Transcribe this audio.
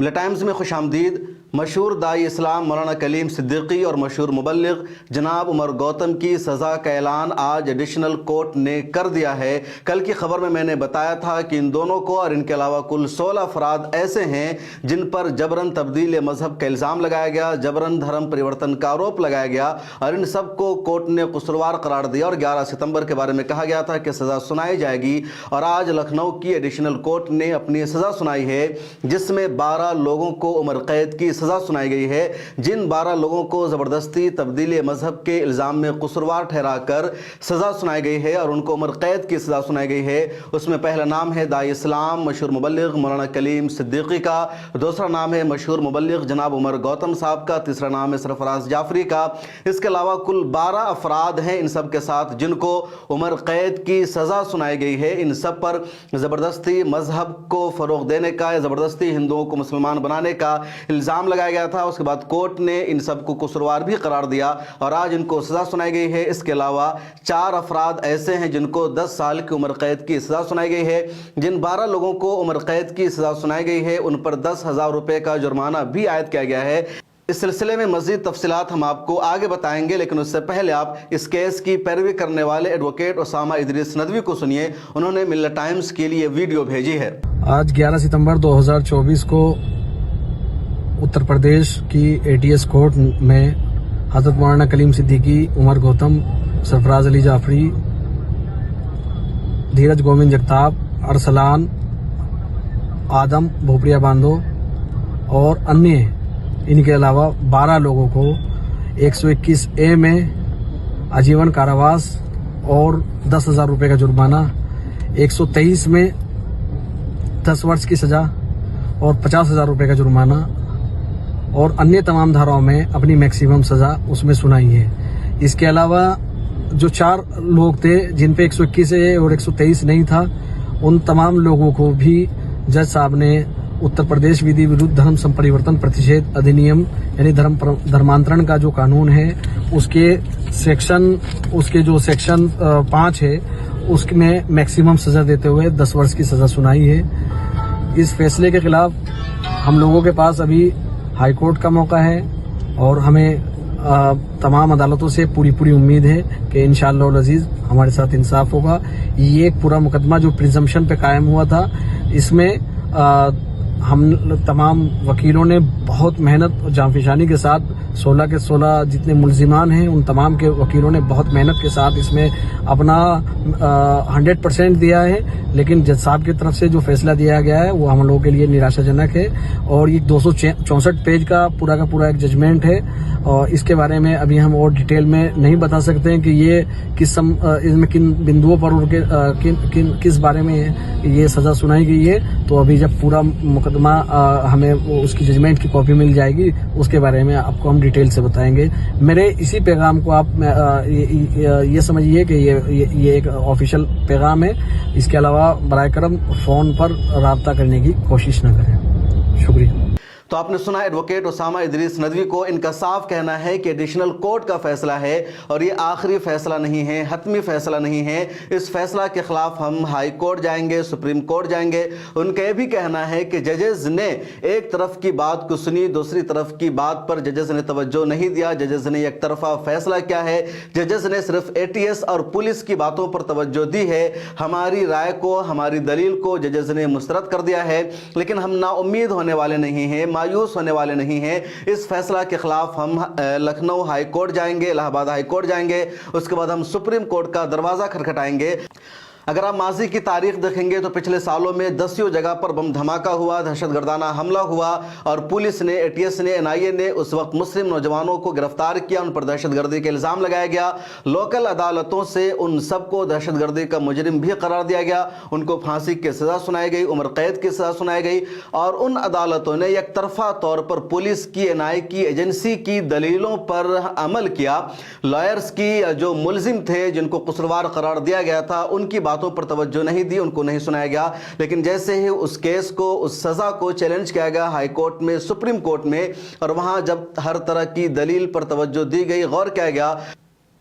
ملا ٹائمز میں خوش آمدید۔ مشہور داعی اسلام مولانا کلیم صدیقی اور مشہور مبلغ جناب عمر گوتم کی سزا کا اعلان آج ایڈیشنل کورٹ نے کر دیا ہے۔ کل کی خبر میں نے بتایا تھا کہ ان دونوں کو اور ان کے علاوہ کل 16 افراد ایسے ہیں جن پر جبراً تبدیل مذہب کا الزام لگایا گیا، جبراً دھرم پریورتن کا آروپ لگایا گیا اور ان سب کو کورٹ نے قصوروار قرار دیا اور 11 ستمبر کے بارے میں کہا گیا تھا کہ سزا سنائی جائے گی، اور آج لکھنؤ کی ایڈیشنل کورٹ نے اپنی سزا سنائی ہے، جس میں 12 لوگوں کو عمر قید کی سزا سنائی گئی ہے۔ جن 12 لوگوں کو زبردستی تبدیل مذہب کے الزام میں قصوروار ٹھہرا کر سزا سنائی گئی ہے اور ان کو عمر قید کی سزا سنائی گئی ہے، اس میں پہلا نام ہے داعی اسلام مشہور مبلغ مولانا کلیم صدیقی کا، دوسرا نام ہے مشہور مبلغ جناب عمر گوتم صاحب کا، تیسرا نام ہے سرفراز جعفری کا۔ اس کے علاوہ کل 12 افراد ہیں ان سب کے ساتھ جن کو عمر قید کی سزا سنائی گئی ہے۔ ان سب پر زبردستی مذہب کو فروغ دینے کا یا زبردستی ہندوؤں کو مسلمان بنانے کا الزام لگایا گیا تھا۔ اس کے بعد کورٹ نے ان سب کو قصوروار بھی قرار دیا اور آج ان کو سزا سنائی گئی ہے۔ اس کے علاوہ 4 افراد ایسے ہیں جن کو 10 سال کی عمر قید کی سزا سنائی گئی ہے۔ جن 12 لوگوں کو عمر قید کی سزا سنائی گئی ہے ان پر 10,000 روپے کا جرمانہ بھی عائد کیا گیا ہے۔ اس سلسلے میں مزید تفصیلات ہم آپ کو آگے بتائیں گے، لیکن اس سے پہلے آپ اس کیس کی پیروی کرنے والے ایڈوکیٹ اسامہ ادریس ندوی کو سنیے۔ انہوں نے ملت ٹائمز کے لیے ویڈیو بھیجی ہے۔ آج 11 ستمبر 2024 کو اتر پردیش کی ATS کورٹ میں حضرت مولانا کلیم صدیقی، عمر گوتم، سرفراز علی جعفری، دھیرج گووند جگتاپ، ارسلان، آدم بھوپڑیا باندھو اور انیہ ان کے علاوہ 12 لوگوں کو 121A میں آجیون کاراواس اور 10,000 روپے کا جرمانہ، 123 میں 10 برس کی سزا اور 50,000 روپے کا جرمانہ اور انیہ تمام دھاراؤں میں اپنی میکسیمم سزا اس میں سنائی ہے۔ اس کے علاوہ جو 4 لوگ تھے جن پہ 121A اور 123 نہیں تھا، ان تمام لوگوں کو بھی جج صاحب نے اتر پردیش ودھی ورودھ دھرم سمپریورتن پرتیشیدھ ادھینیم یعنی دھرمانترن کا جو قانون ہے اس کے جو سیکشن 5 ہے اس میں میکسیمم سزا دیتے ہوئے 10 برس کی سزا سنائی ہے۔ اس فیصلے کے خلاف ہم لوگوں کے پاس ابھی ہائی کورٹ کا موقع ہے اور ہمیں تمام عدالتوں سے پوری امید ہے کہ انشاءاللہ العزیز ہمارے ساتھ انصاف ہوگا۔ یہ ایک پورا مقدمہ جو پریزمپشن پہ قائم ہوا تھا، اس میں ہم تمام وکیلوں نے بہت محنت اور جانفشانی کے ساتھ 16 کے 16 جتنے ملزمان ہیں ان تمام کے وکیلوں نے بہت محنت کے ساتھ اس میں اپنا 100% دیا ہے، لیکن جج صاحب کی طرف سے جو فیصلہ دیا گیا ہے وہ ہم لوگوں کے لیے نراشا جنک ہے اور یہ 264 پیج کا پورا ایک ججمنٹ ہے اور اس کے بارے میں ابھی ہم اور ڈیٹیل میں نہیں بتا سکتے ہیں کہ یہ اس میں کن بندوؤں پر کس بارے میں یہ سزا سنائی گئی ہے۔ تو ابھی جب پورا مقدمہ ہمیں اس کی ججمنٹ کی کاپی مل جائے گی اس کے بارے میں آپ کو ہم ڈیٹیل سے بتائیں گے۔ میرے اسی پیغام کو آپ یہ سمجھیے کہ یہ ایک آفیشیل پیغام ہے، اس کے علاوہ برائے کرم فون پر رابطہ کرنے کی کوشش نہ کریں۔ شکریہ۔ تو آپ نے سنا ایڈوکیٹ اسامہ ادریس ندوی کو، ان کا صاف کہنا ہے کہ ایڈیشنل کورٹ کا فیصلہ ہے اور یہ آخری فیصلہ نہیں ہے، حتمی فیصلہ نہیں ہے۔ اس فیصلہ کے خلاف ہم ہائی کورٹ جائیں گے، سپریم کورٹ جائیں گے۔ ان کا یہ بھی کہنا ہے کہ ججز نے ایک طرف کی بات کو سنی، دوسری طرف کی بات پر ججز نے توجہ نہیں دیا، ججز نے ایک طرفہ فیصلہ کیا ہے، ججز نے صرف ATS اور پولیس کی باتوں پر توجہ دی ہے۔ ہماری رائے کو، ہماری دلیل کو ججز نے مسترد کر دیا ہے، لیکن ہم نا امید ہونے والے نہیں ہیں، مایوس ہونے والے نہیں ہیں۔ اس فیصلہ کے خلاف ہم لکھنؤ ہائی کورٹ جائیں گے، الہ آباد ہائی کورٹ جائیں گے، اس کے بعد ہم سپریم کورٹ کا دروازہ کھٹکھٹائیں گے۔ اگر آپ ماضی کی تاریخ دیکھیں گے تو پچھلے سالوں میں 10 جگہ پر بم دھماکہ ہوا، دہشت گردانہ حملہ ہوا اور پولیس نے، ATS نے، NIA نے اس وقت مسلم نوجوانوں کو گرفتار کیا، ان پر دہشت گردی کے الزام لگایا گیا۔ لوکل عدالتوں سے ان سب کو دہشت گردی کا مجرم بھی قرار دیا گیا، ان کو پھانسی کی سزا سنائی گئی، عمر قید کی سزا سنائی گئی اور ان عدالتوں نے یک طرفہ طور پر پولیس کی، NIA کی، ایجنسی کی دلیلوں پر عمل کیا۔ لائرز کی جو ملزم تھے جن کو قصوروار قرار دیا گیا تھا ان کی باتوں پر توجہ نہیں دی، ان کو نہیں سنایا گیا، لیکن جیسے ہی اس کیس کو، اس سزا کو چیلنج کیا گیا ہائی کورٹ میں، سپریم کورٹ میں، اور وہاں جب ہر طرح کی دلیل پر توجہ دی گئی، غور کیا گیا،